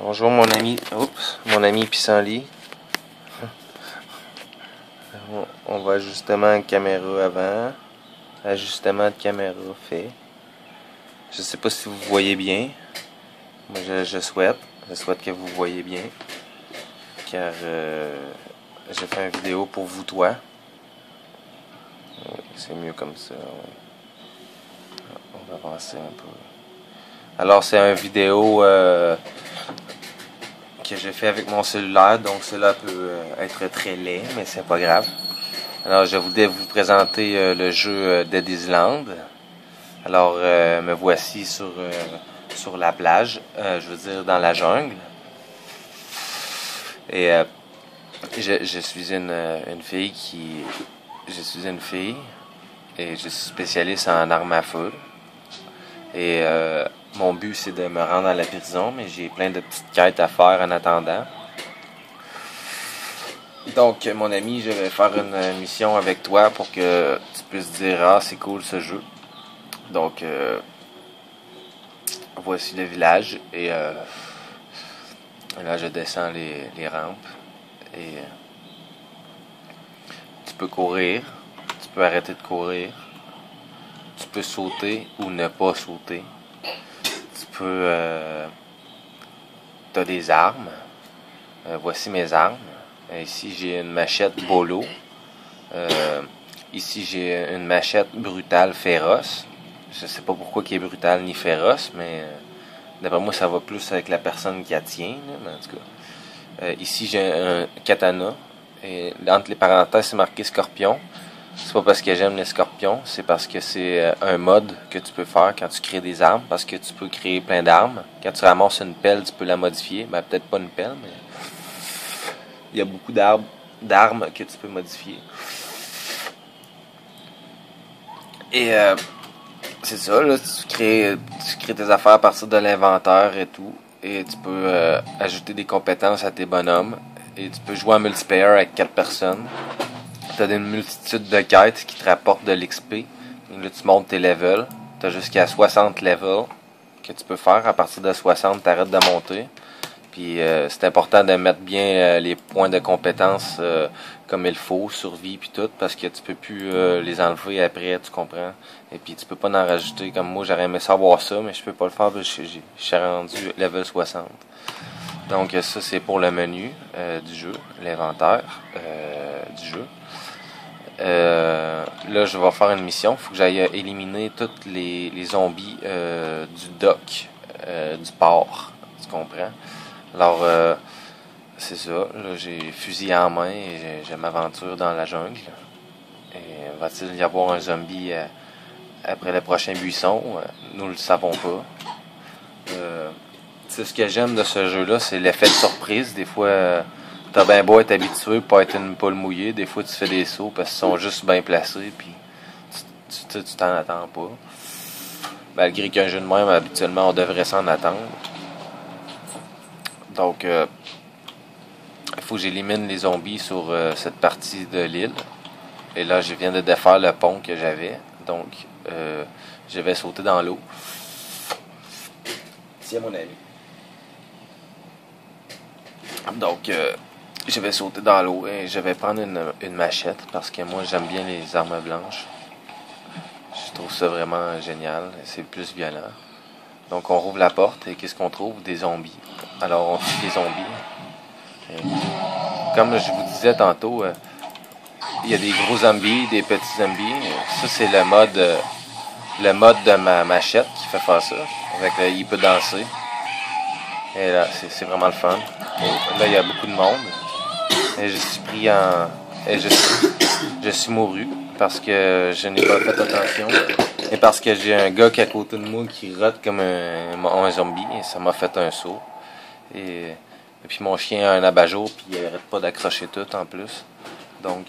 Bonjour mon ami, mon ami Pissenlit. On va ajustement de caméra avant. Ajustement de caméra fait. Je sais pas si vous voyez bien. Moi je souhaite que vous voyez bien. Car j'ai fait une vidéo pour vous toi. C'est mieux comme ça. On va avancer un peu. Alors c'est une vidéo que j'ai fait avec mon cellulaire, donc cela peut être très laid, mais c'est pas grave. Alors je voulais vous présenter le jeu Dead Island. Alors me voici sur la plage, je veux dire dans la jungle. Et je suis une fille je suis une fille et je suis spécialiste en armes à feu. Et mon but c'est de me rendre à la prison, mais j'ai plein de petites quêtes à faire en attendant. Donc mon ami, je vais faire une mission avec toi pour que tu puisses dire ah c'est cool ce jeu. Donc voici le village et là je descends les rampes et tu peux courir, tu peux arrêter de courir, tu peux sauter ou ne pas sauter. Tu peux t'as des armes. Voici mes armes. Ici j'ai une machette bolo. Ici j'ai une machette brutale féroce. Je sais pas pourquoi qui est brutale ni féroce, mais d'après moi ça va plus avec la personne qui la tient. Là, mais en tout cas. Ici j'ai un katana. Et entre les parenthèses c'est marqué scorpion. C'est pas parce que j'aime les scorpions, c'est parce que c'est un mode que tu peux faire quand tu crées des armes, parce que tu peux créer plein d'armes. Quand tu ramasses une pelle, tu peux la modifier. Ben peut-être pas une pelle, mais il y a beaucoup d'armes que tu peux modifier. Et c'est ça, là, tu crées tes affaires à partir de l'inventaire et tout. Et tu peux ajouter des compétences à tes bonhommes. Et tu peux jouer en multiplayer avec 4 personnes. Tu as une multitude de quêtes qui te rapportent de l'XP. Là, tu montes tes levels. Tu as jusqu'à 60 levels que tu peux faire. À partir de 60, tu arrêtes de monter. Puis c'est important de mettre bien les points de compétence comme il faut, survie puis tout, parce que tu peux plus les enlever après, tu comprends? Et puis tu peux pas en rajouter. Comme moi, j'aurais aimé savoir ça, mais je peux pas le faire parce que je suis rendu level 60. Donc ça, c'est pour le menu du jeu, l'inventaire du jeu. Là, je vais faire une mission. Il faut que j'aille éliminer tous les zombies du dock, du port. Tu comprends? Alors, c'est ça. Là, j'ai fusil en main et je m'aventure dans la jungle. Et va-t-il y avoir un zombie après le prochain buisson? Nous le savons pas. Ce que j'aime de ce jeu-là, c'est l'effet de surprise. Des fois, t'as bien beau être habitué pour être une poule mouillée. Des fois, tu fais des sauts parce qu'ils sont juste bien placés. Puis, tu t'en attends pas. Malgré qu'un jeu de même, habituellement, on devrait s'en attendre. Donc, il faut que j'élimine les zombies sur cette partie de l'île. Et là, je viens de défaire le pont que j'avais. Donc, je vais sauter dans l'eau. Tiens, mon ami. Donc, je vais sauter dans l'eau et je vais prendre une machette parce que moi, j'aime bien les armes blanches. Je trouve ça vraiment génial. C'est plus violent. Donc, on rouvre la porte et qu'est-ce qu'on trouve? Des zombies. Alors, on tue des zombies. Et, comme je vous disais tantôt, il y a des gros zombies, des petits zombies. Ça, c'est le mode de ma machette qui fait faire ça. Avec il peut danser. Et là, c'est vraiment le fun. Et là, il y a beaucoup de monde. Et je suis pris en... Et je suis mouru parce que je n'ai pas fait attention. Et parce que j'ai un gars qui est à côté de moi qui rote comme un zombie. Et ça m'a fait un saut. Et puis mon chien a un abat-jour, puis il arrête pas d'accrocher tout en plus. Donc,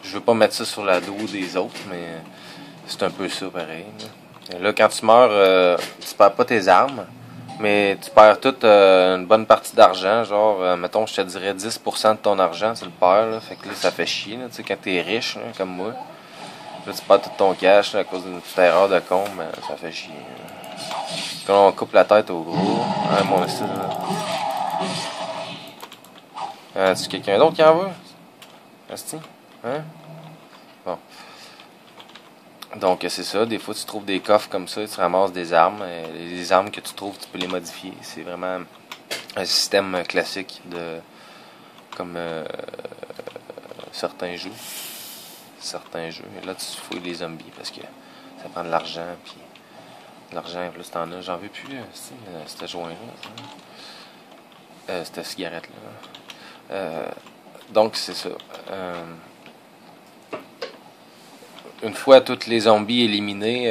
je veux pas mettre ça sur la dos des autres, mais c'est un peu ça pareil. Là, et là quand tu meurs, tu perds pas tes armes, mais tu perds toute une bonne partie d'argent. Genre, mettons, je te dirais 10% de ton argent, tu le perds. Là, fait que là, ça fait chier. Là, tu sais, quand t'es riche, là, comme moi, là, tu perds tout ton cash là, à cause d'une petite erreur de con, mais ça fait chier. Là. Quand on coupe la tête au gros, hein, mon style, là. Est-ce quelqu'un d'autre qui en veut? Asti? Hein? Bon. Donc, c'est ça. Des fois, tu trouves des coffres comme ça, tu ramasses des armes. Les armes que tu trouves, tu peux les modifier. C'est vraiment un système classique de comme certains jeux. Et là, tu fouilles les zombies parce que ça prend de l'argent. Puis l'argent, plus t'en as. J'en veux plus, cette joint-là. Cette cigarette-là. Donc, c'est ça. Une fois tous les zombies éliminés,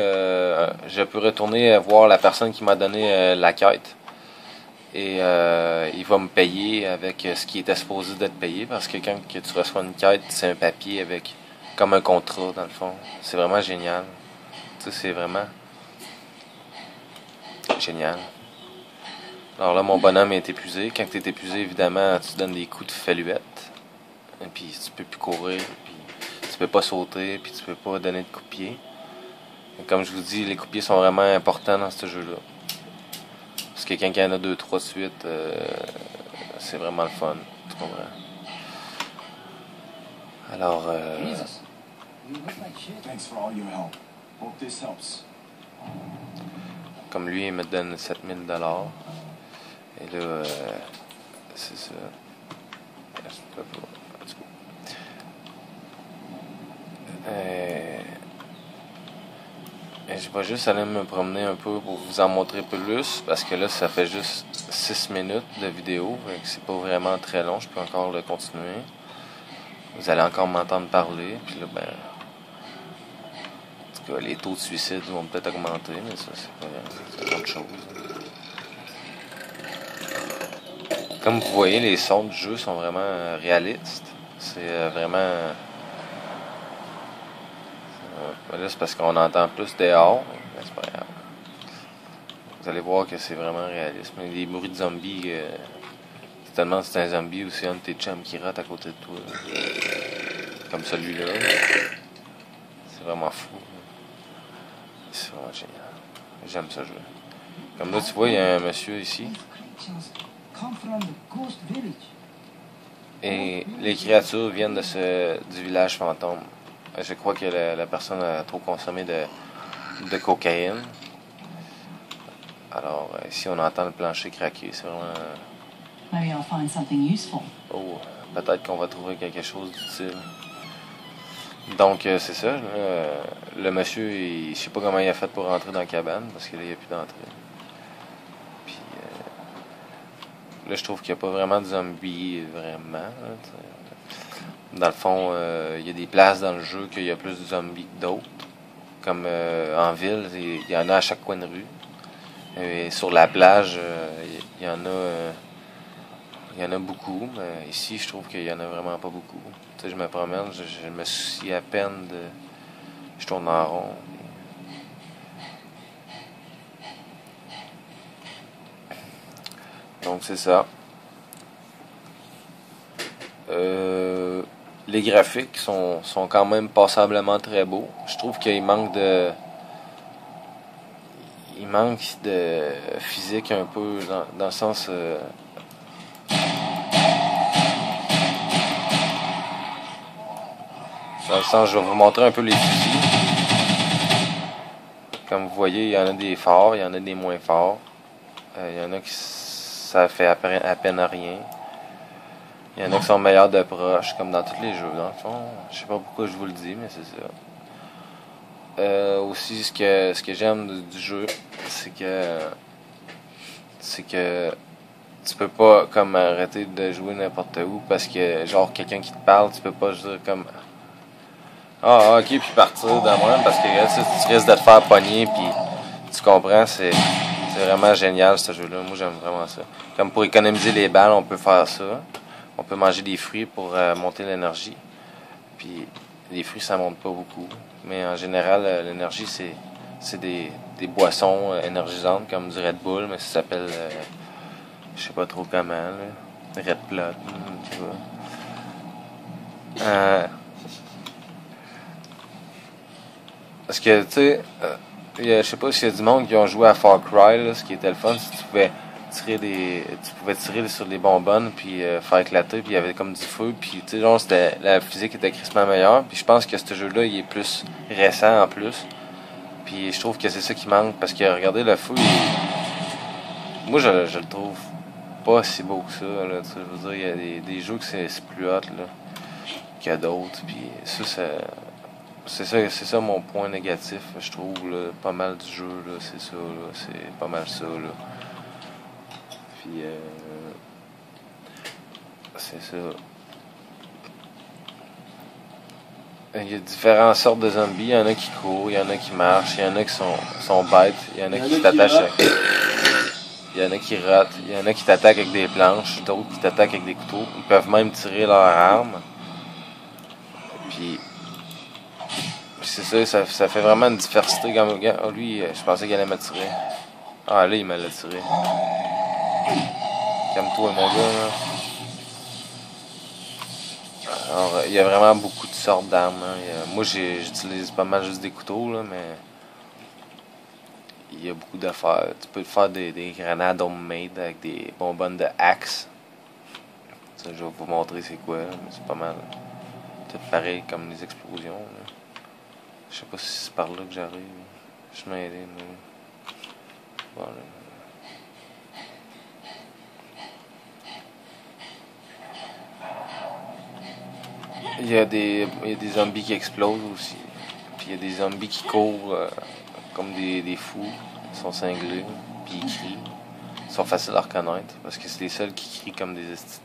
je peux retourner voir la personne qui m'a donné la quête. Et il va me payer avec ce qui était supposé d'être payé. Parce que quand tu reçois une quête, c'est un papier avec comme un contrat, dans le fond. C'est vraiment génial. Tu sais, c'est vraiment génial. Alors là, mon bonhomme est épuisé. Quand tu es épuisé, évidemment, tu donnes des coups de faluette. Et puis tu peux plus courir. Puis tu peux pas sauter. Puis tu peux pas donner de coups de pied. Et comme je vous dis, les coups de pied sont vraiment importants dans ce jeu-là. Parce que quand il y en a 2-3 de suite, c'est vraiment le fun. Tu comprends? Alors, comme lui, il me donne 7000$. Et là, c'est ça. Et je vais juste aller me promener un peu pour vous en montrer plus, parce que là, ça fait juste 6 minutes de vidéo, donc c'est pas vraiment très long, je peux encore le continuer. Vous allez encore m'entendre parler, puis là, ben... En tout cas, les taux de suicide vont peut-être augmenter, mais ça, c'est autre chose. Comme vous voyez, les sons du jeu sont vraiment réalistes. C'est vraiment... Là, c'est parce qu'on entend plus dehors, mais c'est pas grave. Vous allez voir que c'est vraiment réaliste. Mais les bruits de zombies, c'est tellement c'est un zombie ou c'est un de tes chums qui rate à côté de toi. Comme celui-là. C'est vraiment fou. C'est vraiment génial. J'aime ce jeu. Comme là, tu vois, il y a un monsieur ici. Et les créatures viennent du village fantôme. Je crois que la personne a trop consommé de cocaïne. Alors, ici, on entend le plancher craquer. C'est vraiment... Oh, peut-être qu'on va trouver quelque chose d'utile. Donc, c'est ça. Le monsieur, je sais pas comment il a fait pour rentrer dans la cabane, parce que là, il n'y a plus d'entrée. Puis, là, je trouve qu'il n'y a pas vraiment de zombies, vraiment. Là, dans le fond, il y a des places dans le jeu qu'il y a plus de zombies que d'autres. Comme en ville, il y en a à chaque coin de rue. Et sur la plage, il y en a beaucoup, mais ici, je trouve qu'il y en a vraiment pas beaucoup. Tu sais, je me promène, je me soucie à peine de... Je tourne en rond. Donc, c'est ça. Les graphiques sont quand même passablement très beaux. Je trouve qu'il manque de... Il manque de physique un peu, dans le sens... Dans le sens, je vais vous montrer un peu les fusils. Comme vous voyez, il y en a des forts, il y en a des moins forts. Il y en a qui ça fait à peine rien. Il y en a qui sont meilleurs d'approche, comme dans tous les jeux, dans le fond. Je sais pas pourquoi je vous le dis, mais c'est ça. Aussi, ce que j'aime du jeu, c'est que tu peux pas comme arrêter de jouer n'importe où, parce que genre quelqu'un qui te parle, tu peux pas juste dire comme ok, puis partir de moi, parce que tu risques de te faire pogner, puis tu comprends, c'est vraiment génial ce jeu-là. Moi, j'aime vraiment ça. Comme pour économiser les balles, on peut faire ça. On peut manger des fruits pour monter l'énergie. Puis les fruits, ça monte pas beaucoup. Mais en général, l'énergie, c'est des boissons énergisantes, comme du Red Bull, mais ça s'appelle, je sais pas trop comment, là. Red Blood, tu vois. Parce que, tu sais, je sais pas s'il y a du monde qui ont joué à Far Cry, là, ce qui était le fun, c'est que tu tu pouvais tirer sur les bonbonnes puis faire éclater, puis il y avait comme du feu, puis tu sais, genre, la physique était crissement meilleure, puis je pense que ce jeu-là, il est plus récent en plus, puis je trouve que c'est ça qui manque, parce que regardez, le feu, moi je le trouve pas si beau que ça, là, tu sais, je veux dire, il y a des jeux que c'est plus hot, là, qu'il y a d'autres, puis c'est ça mon point négatif, je trouve, là, pas mal du jeu, là, c'est ça, là, c'est pas mal ça, là. Puis, c'est ça. Il y a différentes sortes de zombies. Il y en a qui courent, il y en a qui marchent, il y en a qui sont bêtes, il y en a qui t'attachent à... Il y en a qui ratent, il y en a qui t'attaquent avec des planches, d'autres qui t'attaquent avec des couteaux. Ils peuvent même tirer leur arme. Puis c'est ça, ça fait vraiment une diversité. Comme, oh, lui, je pensais qu'il allait me tirer. Ah, là, il m'a tiré. Calme-toi, mon gars, là. Alors, il y a vraiment beaucoup de sortes d'armes. Hein. Moi, j'utilise pas mal juste des couteaux, là, mais il y a beaucoup d'affaires. Tu peux faire des grenades homemade avec des bonbonnes de Axe. Ça, je vais vous montrer c'est quoi, là, mais c'est pas mal. Tout pareil comme les explosions. Là. Je sais pas si c'est par là que j'arrive. Je m'ai aidé, mais... Voilà. Il y a des zombies qui explosent aussi. Puis il y a des zombies qui courent comme des fous. Ils sont cinglés. Puis ils crient. Ils sont faciles à reconnaître. Parce que c'est les seuls qui crient comme des estis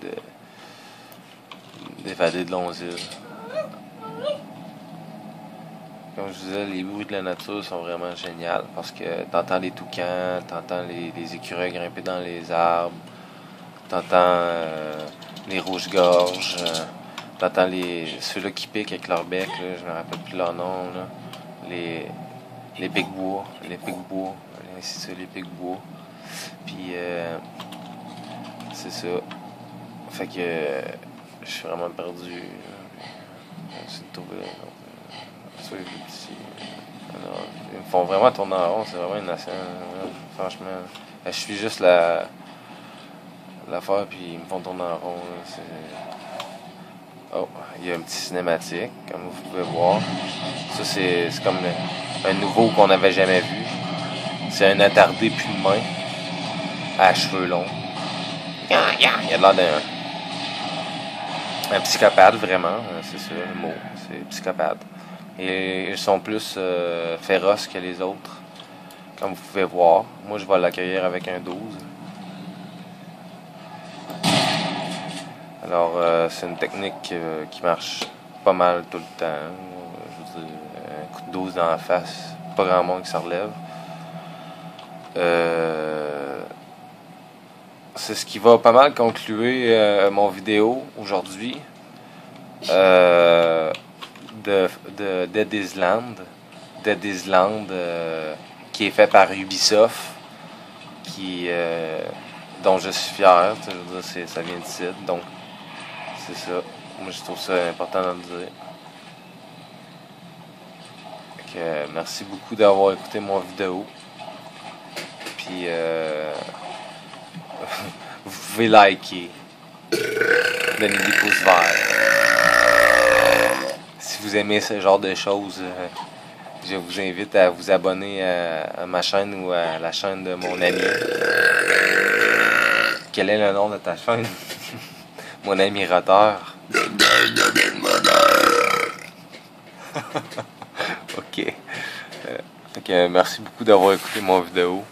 d'évadés de longs îles. Comme je disais, les bruits de la nature sont vraiment géniaux. Parce que t'entends les toucans, t'entends les écureuils grimper dans les arbres. T'entends les rouges-gorges. T'entends ceux-là qui piquent avec leur bec, là, je me rappelle plus leur nom, là. Les pics-bois, les pics-bois. Puis, c'est ça. Fait que, je suis vraiment perdu. J'essaie de trouver alors, ils me font vraiment tourner en rond, c'est vraiment innocent. Franchement, je suis juste l'affaire, puis ils me font tourner en rond. C'est... Oh, il y a un petit cinématique, comme vous pouvez voir. Ça, c'est comme un nouveau qu'on n'avait jamais vu. C'est un attardé plus humain, à cheveux longs. Il a l'air d'un psychopathe, vraiment. C'est ça le mot, c'est psychopathe. Et ils sont plus féroces que les autres, comme vous pouvez voir. Moi, je vais l'accueillir avec un 12. Alors, c'est une technique qui marche pas mal tout le temps. Je veux dire, un coup de 12 dans la face, pas grand monde qui s'en relève. C'est ce qui va pas mal conclure mon vidéo aujourd'hui de Dead Island. Dead Island qui est fait par Ubisoft, dont je suis fier. Je veux dire, ça vient d'ici, donc c'est ça. Moi, je trouve ça important de le dire. Donc, merci beaucoup d'avoir écouté mon vidéo. Puis, vous pouvez liker, donner des pouces verts. Si vous aimez ce genre de choses, je vous invite à vous abonner à ma chaîne ou à la chaîne de mon ami. Quel est le nom de ta chaîne? Mon ami Roteur. Ok. Merci beaucoup d'avoir écouté mon vidéo.